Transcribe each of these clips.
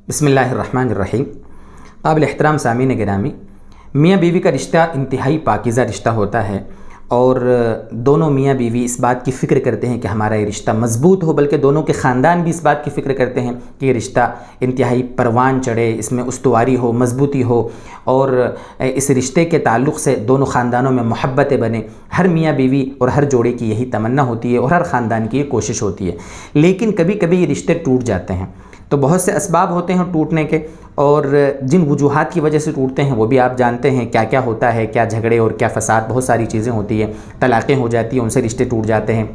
بسم اللہ الرحمن الرحیم۔ قابل احترام سامعین گرامی، میاں بیوی کا رشتہ انتہائی پاکیزہ رشتہ ہوتا ہے اور دونوں میاں بیوی اس بات کی فکر کرتے ہیں کہ ہمارا یہ رشتہ مضبوط ہو، بلکہ دونوں کے خاندان بھی اس بات کی فکر کرتے ہیں کہ یہ رشتہ انتہائی پروان چڑھے، اس میں استواری ہو، مضبوطی ہو اور اس رشتے کے تعلق سے دونوں خاندانوں میں محبتیں بنیں۔ ہر میاں بیوی اور ہر جوڑے کی یہی تمنا ہوتی ہے اور ہر خاندان کی یہ کوشش ہوتی ہے، لیکن کبھی کبھی یہ رشتے ٹوٹ جاتے ہیں۔ تو بہت سے اسباب ہوتے ہیں ٹوٹنے کے، اور جن وجوہات کی وجہ سے ٹوٹتے ہیں وہ بھی آپ جانتے ہیں کیا کیا ہوتا ہے، کیا جھگڑے اور کیا فساد، بہت ساری چیزیں ہوتی ہیں، طلاقیں ہو جاتی ہیں، ان سے رشتے ٹوٹ جاتے ہیں۔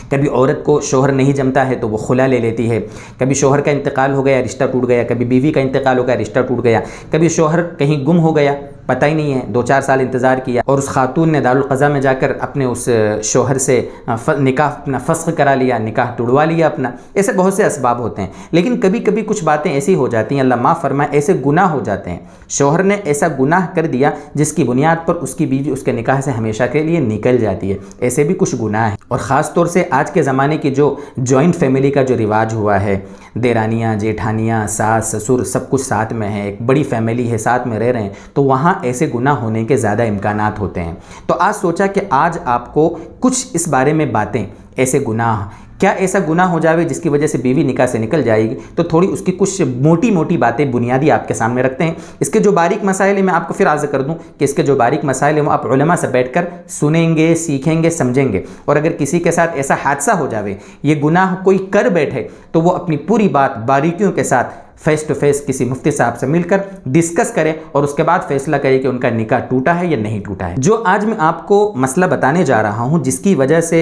کبھی عورت کو شوہر نہیں جمتا ہے تو وہ خلا لے لیتی ہے، کبھی شوہر کا انتقال ہو گیا رشتہ ٹوٹ گیا، کبھی بیوی کا انتقال ہو گیا رشتہ ٹوٹ گیا، کبھی شوہر کہیں گم ہو گیا، پتہ ہی نہیں ہے، 2-4 سال انتظار کیا اور اس خاتون نے دارالقضاء میں جا کر اپنے اس شوہر سے نکاح اپنا فسخ کرا لیا، نکاح توڑوا لیا اپنا۔ ایسے بہت سے اسباب ہوتے ہیں، لیکن کبھی کبھی کچھ باتیں ایسی ہو جاتی ہیں، اللہ معاف فرمائے، ایسے گناہ ہو جاتے ہیں، شوہر نے ایسا گناہ کر دیا جس کی بنیاد پر اس کی بیوی اس کے نکاح سے ہمیشہ کے لیے نکل جاتی ہے۔ ایسے بھی کچھ گناہ ہیں، اور خاص طور سے آج کے زمانے کی جو جوائنٹ فیملی کا جو رواج ہوا ہے، دیرانیاں جیٹھانیاں ساس سسر سب کچھ ساتھ میں ہیں، ایک بڑی فیملی ہے، ساتھ میں رہ رہے ہیں، تو وہاں ایسے گناہ ہونے کے زیادہ امکانات ہوتے ہیں۔ تو آج سوچا کہ آج آپ کو کچھ اس بارے میں باتیں، ایسے گناہ، کیا ایسا گناہ ہو جاوے جس کی وجہ سے بیوی نکاح سے نکل جائے گی، تو تھوڑی اس کی کچھ موٹی موٹی باتیں بنیادی آپ کے سامنے رکھتے ہیں۔ اس کے جو باریک مسائل ہیں میں آپ کو پھر عرض کر دوں کہ اس کے جو باریک مسائل ہیں وہ آپ علماء سے بیٹھ کر سنیں گے، سیکھیں گے، سمجھیں گے، اور اگر کسی کے ساتھ ایسا حادثہ ہو جاوے، یہ گناہ کوئی کر بیٹھے، تو وہ اپنی پوری بات باریکیوں کے ساتھ فیس ٹو فیس کسی مفتی صاحب سے مل کر ڈسکس کرے اور اس کے بعد فیصلہ کرے کہ ان کا نکاح ٹوٹا ہے یا نہیں ٹوٹا ہے۔ جو آج میں آپ کو مسئلہ بتانے جا رہا ہوں جس کی وجہ سے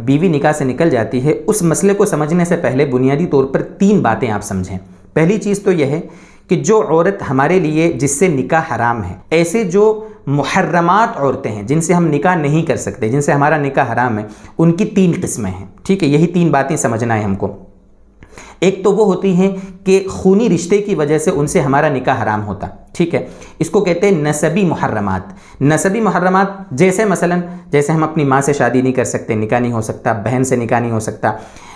بیوی نکاح سے نکل جاتی ہے، اس مسئلے کو سمجھنے سے پہلے بنیادی طور پر 3 باتیں آپ سمجھیں۔ پہلی چیز تو یہ ہے کہ جو عورت ہمارے لیے جس سے نکاح حرام ہے، ایسے جو محرمات عورتیں ہیں جن سے ہم نکاح نہیں کر سکتے، جن سے ہمارا نکاح حرام ہے، ان کی 3 قسمیں ہیں، ٹھیک ہے؟ یہی 3 باتیں سمجھنا ہے ہم کو۔ ایک تو وہ ہوتی ہیں کہ خونی رشتے کی وجہ سے ان سے ہمارا نکاح حرام ہوتا، ٹھیک ہے؟ اس کو کہتے ہیں نسبی محرمات۔ نسبی محرمات جیسے ہم اپنی ماں سے شادی نہیں کر سکتے، نکاح نہیں ہو سکتا، بہن سے نکاح نہیں ہو سکتا،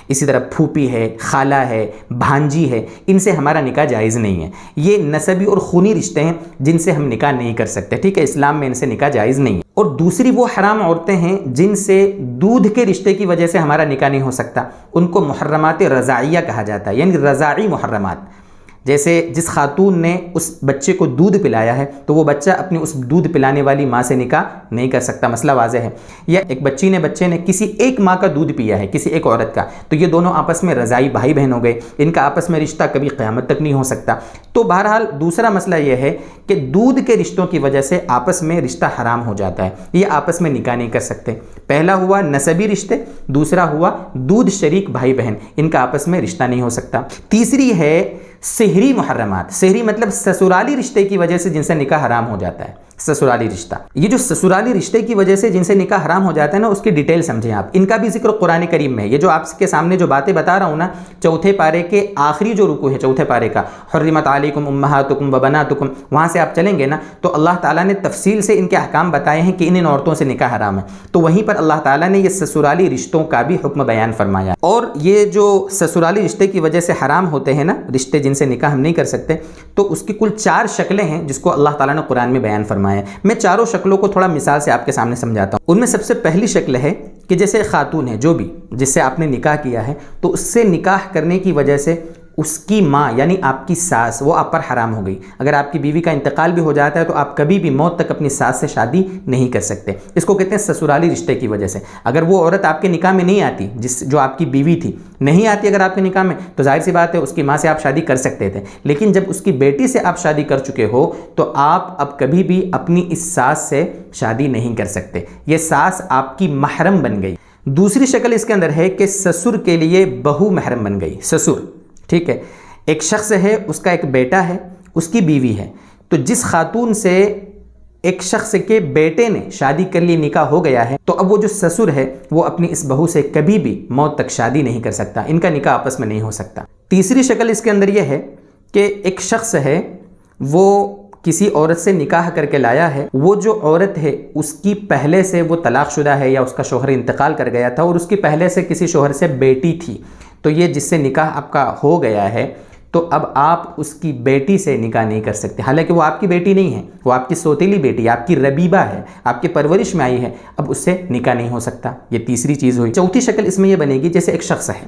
اسی طرح پھوپھی ہے، خالہ ہے، بھانجی ہے، ان سے ہمارا نکاح جائز نہیں ہے۔ یہ نسبی اور خونی رشتے ہیں جن سے ہم نکاح نہیں کر سکتے، ٹھیک ہے؟ اسلام میں ان سے نکاح جائز نہیں ہے۔ اور دوسری وہ حرام عورتیں ہیں جن سے دودھ کے رشتے کی وجہ سے ہمارا نکاح نہیں ہو سکتا، ان کو محرمات رضاعیہ کہا جاتا ہے، یعنی رضاعی محرمات۔ جیسے جس خاتون نے اس بچے کو دودھ پلایا ہے تو وہ بچہ اپنی اس دودھ پلانے والی ماں سے نکاح نہیں کر سکتا، مسئلہ واضح ہے۔ یا ایک بچے نے کسی ایک ماں کا دودھ پیا ہے، کسی ایک عورت کا، تو یہ دونوں آپس میں رضاعی بھائی بہن ہو گئے، ان کا آپس میں رشتہ کبھی قیامت تک نہیں ہو سکتا۔ تو بہرحال دوسرا مسئلہ یہ ہے کہ دودھ کے رشتوں کی وجہ سے آپس میں رشتہ حرام ہو جاتا ہے، یہ آپس میں نکاح نہیں کر سکتے۔ پہلا ہوا نسبی رشتے، دوسرا ہوا دودھ شریک بھائی بہن، ان کا آپس میں رشتہ نہیں ہو سکتا۔ تیسری ہے سحری محرمات۔ سحری مطلب سسرالی رشتے کی وجہ سے جن سے نکاح حرام ہو جاتا ہے، سسرالی رشتہ۔ یہ جو سسرالی رشتے کی وجہ سے جن سے نکاح حرام ہو جاتا ہے نا، اس کی ڈیٹیل سمجھیں آپ، ان کا بھی ذکر قرآن کریم میں ہے۔ یہ جو آپ کے سامنے جو باتیں بتا رہا ہوں نا، 4 پارے کے آخری جو رکوع ہے 4 پارے کا، حرمت علیکم امہاتکم وبناتکم، وہاں سے آپ چلیں گے نا تو اللہ تعالیٰ نے تفصیل سے ان کے احکام بتائے ہیں کہ ان عورتوں سے نکاح حرام ہے، تو وہیں پر اللہ تعالیٰ نے یہ سسرالی رشتوں کا بھی حکم بیان فرمایا۔ اور یہ جو سسرالی رشتے کی وجہ سے حرام ہوتے ہیں نا رشتے جن سے نکاح ہم نہیں کر سکتے، تو اس کی کل 4 شکلیں ہیں جس کو اللہ تعالیٰ نے قرآن میں بیان فرمایا ہے۔ میں چاروں شکلوں کو تھوڑا مثال سے آپ کے سامنے سمجھاتا ہوں۔ ان میں سب سے پہلی شکل ہے کہ جیسے ایک خاتون ہے جو بھی جس سے آپ نے نکاح کیا ہے، تو اس سے نکاح کرنے کی وجہ سے اس کی ماں یعنی آپ کی ساس وہ آپ پر حرام ہو گئی۔ اگر آپ کی بیوی کا انتقال بھی ہو جاتا ہے تو آپ کبھی بھی موت تک اپنی ساس سے شادی نہیں کر سکتے، اس کو کہتے ہیں سسرالی رشتے کی وجہ سے۔ اگر وہ عورت آپ کے نکاح میں نہیں آتی، جو آپ کی بیوی تھی نہیں آتی اگر آپ کے نکاح میں، تو ظاہر سی بات ہے اس کی ماں سے آپ شادی کر سکتے تھے، لیکن جب اس کی بیٹی سے آپ شادی کر چکے ہو تو آپ اب کبھی بھی اپنی اس ساس سے شادی نہیں کر سکتے، یہ ساس آپ کی محرم بن گئی۔ دوسری شکل اس کے اندر ہے کہ سسر کے لیے بہو محرم بن گئی، سسر، ٹھیک ہے؟ ایک شخص ہے، اس کا ایک بیٹا ہے، اس کی بیوی ہے، تو جس خاتون سے ایک شخص کے بیٹے نے شادی کر لی، نکاح ہو گیا ہے، تو اب وہ جو سسر ہے وہ اپنی اس بہو سے کبھی بھی موت تک شادی نہیں کر سکتا، ان کا نکاح آپس میں نہیں ہو سکتا۔ تیسری شکل اس کے اندر یہ ہے کہ ایک شخص ہے، وہ کسی عورت سے نکاح کر کے لایا ہے، وہ جو عورت ہے اس کی پہلے سے وہ طلاق شدہ ہے یا اس کا شوہر انتقال کر گیا تھا اور اس کی پہلے سے کسی شوہر سے بیٹی تھی، تو یہ جس سے نکاح آپ کا ہو گیا ہے تو اب آپ اس کی بیٹی سے نکاح نہیں کر سکتے، حالانکہ وہ آپ کی بیٹی نہیں ہے، وہ آپ کی سوتیلی بیٹی، آپ کی ربیبہ ہے، آپ کے پرورش میں آئی ہے، اب اس سے نکاح نہیں ہو سکتا۔ یہ تیسری چیز ہوئی۔ چوتھی شکل اس میں یہ بنے گی، جیسے ایک شخص ہے،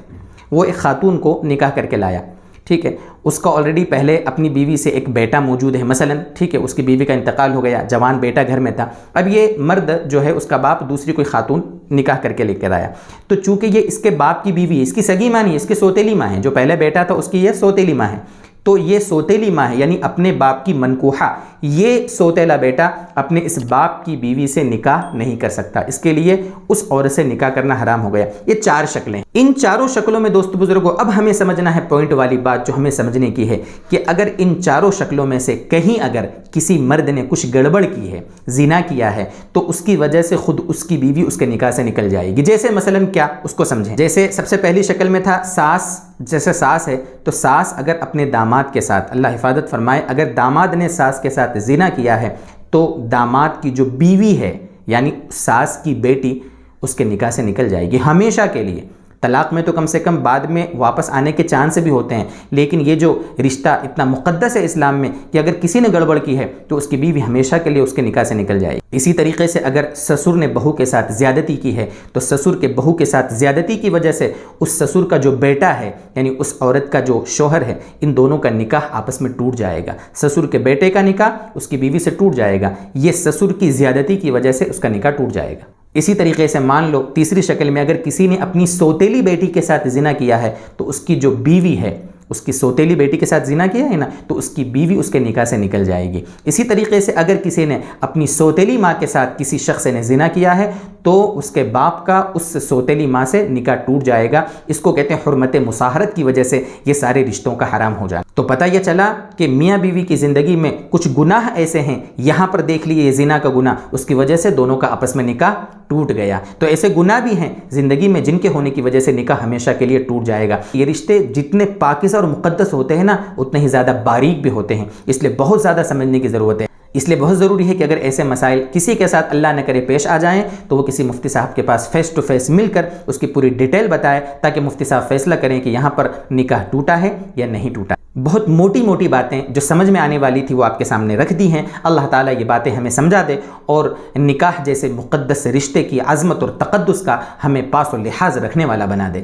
وہ ایک خاتون کو نکاح کر کے لایا، ٹھیک ہے، اس کا آلریڈی پہلے اپنی بیوی سے ایک بیٹا موجود ہے مثلا، ٹھیک ہے، اس کی بیوی کا انتقال ہو گیا، جوان بیٹا گھر میں تھا، اب یہ مرد جو ہے اس کا باپ دوسری کوئی خاتون نکاح کر کے لے کر آیا، تو چونکہ یہ اس کے باپ کی بیوی ہے، اس کی سگی ماں نہیں ہے، اس کی سوتیلی ماں ہے، جو پہلے بیٹا تھا اس کی یہ سوتیلی ماں ہے، تو یہ سوتیلی ماں ہے، یعنی اپنے باپ کی منکوحہ، یہ سوتیلا بیٹا اپنے اس باپ کی بیوی سے نکاح نہیں کر سکتا، اس کے لیے اس عورت سے نکاح کرنا حرام ہو گیا۔ یہ 4 شکلیں، ان چاروں شکلوں میں دوست بزرگوں اب ہمیں سمجھنا ہے پوائنٹ والی بات جو ہمیں سمجھنے کی ہے کہ اگر ان چاروں شکلوں میں سے کہیں اگر کسی مرد نے کچھ گڑبڑ کی ہے، زنا کیا ہے، تو اس کی وجہ سے خود اس کی بیوی اس کے نکاح سے نکل جائے گی۔ جیسے مثلا کیا، اس کو سمجھیں، جیسے سب سے پہلی شکل میں تھا ساس، جیسے ساس ہے تو ساس اگر اپنے داماد کے ساتھ، اللہ حفاظت فرمائے، اگر داماد نے ساس کے ساتھ زنا کیا ہے تو داماد کی جو بیوی ہے یعنی ساس کی بیٹی اس کے نکاح سے نکل جائے گی ہمیشہ کے لیے۔ طلاق میں تو کم سے کم بعد میں واپس آنے کے چانس بھی ہوتے ہیں، لیکن یہ جو رشتہ اتنا مقدس ہے اسلام میں کہ اگر کسی نے گڑبڑ کی ہے تو اس کی بیوی ہمیشہ کے لیے اس کے نکاح سے نکل جائے گی۔ اسی طریقے سے اگر سسر نے بہو کے ساتھ زیادتی کی ہے تو سسر کے بہو کے ساتھ زیادتی کی وجہ سے اس سسر کا جو بیٹا ہے یعنی اس عورت کا جو شوہر ہے، ان دونوں کا نکاح آپس میں ٹوٹ جائے گا۔ سسر کے بیٹے کا نکاح اس کی بیوی سے ٹوٹ جائے گا، یہ سسر کی زیادتی کی وجہ سے اس کا نکاح ٹوٹ جائے گا۔ اسی طریقے سے مان لو تیسری شکل میں اگر کسی نے اپنی سوتیلی بیٹی کے ساتھ زنا کیا ہے تو اس کی جو بیوی ہے، اس کی سوتیلی بیٹی کے ساتھ زنا کیا ہے نا، تو اس کی بیوی اس کے نکاح سے نکل جائے گی۔ اسی طریقے سے اگر کسی نے اپنی سوتیلی ماں کے ساتھ کسی شخص نے زنا کیا ہے تو اس کے باپ کا اس سوتیلی ماں سے نکاح ٹوٹ جائے گا۔ اس کو کہتے ہیں حرمت مصاہرت کی وجہ سے یہ سارے رشتوں کا حرام ہو جانا۔ تو پتہ یہ چلا کہ میاں بیوی کی زندگی میں کچھ گناہ ایسے ہیں، یہاں پر دیکھ لیے یہ زنا کا گناہ، اس کی وجہ سے دونوں کا آپس میں نکاح ٹوٹ گیا۔ تو ایسے گناہ بھی ہیں زندگی میں جن کے ہونے کی وجہ سے نکاح ہمیشہ کے لیے ٹوٹ جائے گا۔ یہ رشتے جتنے پاکیزہ اور مقدس ہوتے ہیں نا، اتنے ہی زیادہ باریک بھی ہوتے ہیں، اس لیے بہت زیادہ سمجھنے کی ضرورت ہے۔ اس لیے بہت ضروری ہے کہ اگر ایسے مسائل کسی کے ساتھ اللہ نہ کرے پیش آ جائیں تو وہ کسی مفتی صاحب کے پاس فیس ٹو فیس مل کر اس کی پوری ڈیٹیل بتائے، تاکہ مفتی صاحب فیصلہ کریں کہ یہاں پر نکاح ٹوٹا ہے یا نہیں ٹوٹا۔ بہت موٹی موٹی باتیں جو سمجھ میں آنے والی تھی وہ آپ کے سامنے رکھ دی ہیں۔ اللہ تعالیٰ یہ باتیں ہمیں سمجھا دے اور نکاح جیسے مقدس رشتے کی عظمت اور تقدس کا ہمیں پاس و لحاظ رکھنے والا بنا دے۔